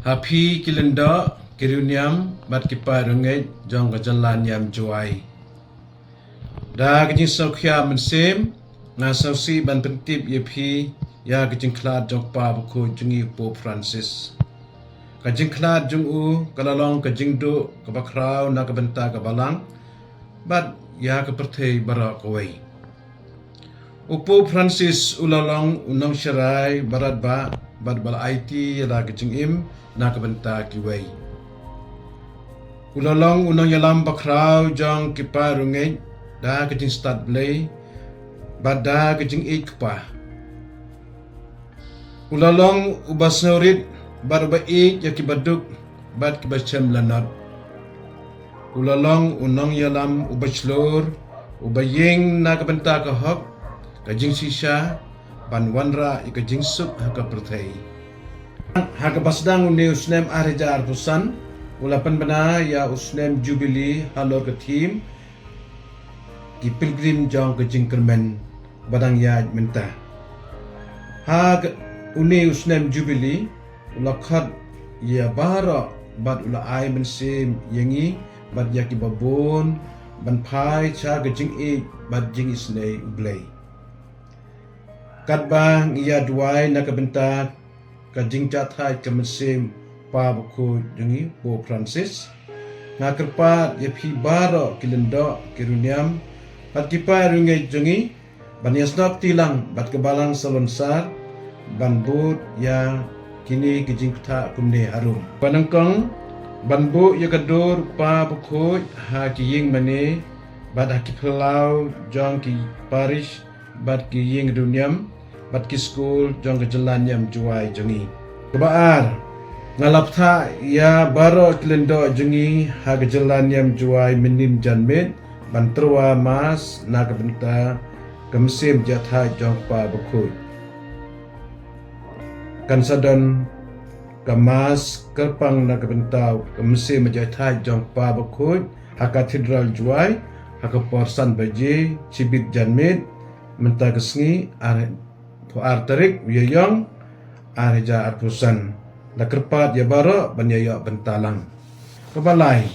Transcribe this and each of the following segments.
Happy kilenda kiruniam bat kipa rungai jong kajalan yam juai. Da kajing sokya mensem nga sausi ban pentip yepi ya kajing klad jong pa buku jungi Pope Francis. Kajing klad jung u kalalong kajing do kabakraw na kabenta kabalang bat ya kepertei bara kawai. Pope Francis ulalong unong syarai barat ba bat bal IT ya kajing im na kabenta kiwai. Ulalong unong yalam bakraw jong kipa rungai da kajing start blay bada kajing ikpa. Ulalong ubas naurit bar ba ik ya kibaduk bad kibacem lanat. Ulalong unong yalam ubachlor ubaying na kabenta kahok kajing sisya banwanra ikajing sup haka perthai. Haka basdang uni usnem arja arpusan ulapan bana ya usnem jubilee halor ke team ki pilgrim jong kajing kermen badang ya menta. Hak uni usnem jubilee ulakhat ya bara bad ula ai mensim yangi bad yaki babon ban pai cha kajing ik bad jing isnei ublay. Kadbang iya duai nakabenta kajing cathai kemesim pa buku jungi Pope Francis ngakerpat ya pi baro kilendo kiruniam bat kipa rungai jungi ban yasnok tilang bat kebalang salonsar ban but ya kini kajing kata kumne harum banangkong ban bu ya kadur pa buku ha kiying mane bat hakipelau jong ki parish bat kiying duniam bat ki school jong kejalan yam juai jungi kebaar ngalapta ya baro kilendo jungi ha kejalan yam juai menim janmet ban terwa mas na kabenta kemsim jatha jong pa buku kansadon kamas kerpang na kabenta kemsim jatha jong pa buku ha katedral juai ha keporsan baje cibit janmet menta kesngi arterik yayong arja arpusan la kerpat ya baro banyayo bentalang kebalai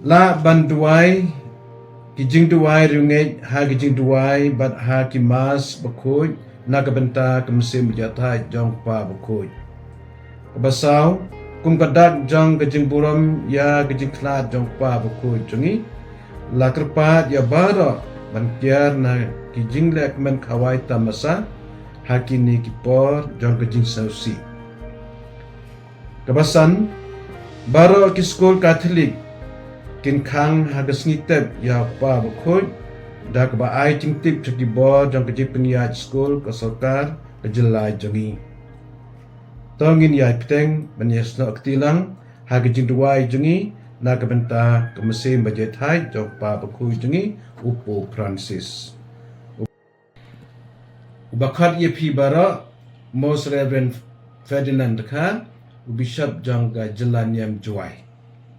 la banduai kijing duai rungai ha kijing duai bat ha kimas bakoi na kabenta kemsim jatha jong pa bakoi kebasaw kum kadak jong kijing buram ya kijing klat jong pa bakoi jungi la kerpat ya baro bankiar na kijing lek men kawai tamasa hakini kipor jong kijing sausi kebasan baro ki skol katolik kin khang hagas ngitep ya pa bakoi da ka ba ai ting tip chaki bo jong kijing pengiat skol ka sarkar kejelai jongi tongin ya piteng banyasno aktilang ha kijing duai jongi na kabenta kemesim bajet hai jong pa bakoi jongi Pope Francis Bakhat ye pi bara Most Reverend Ferdinand Khan Bishop Jong Jalan Yam Juai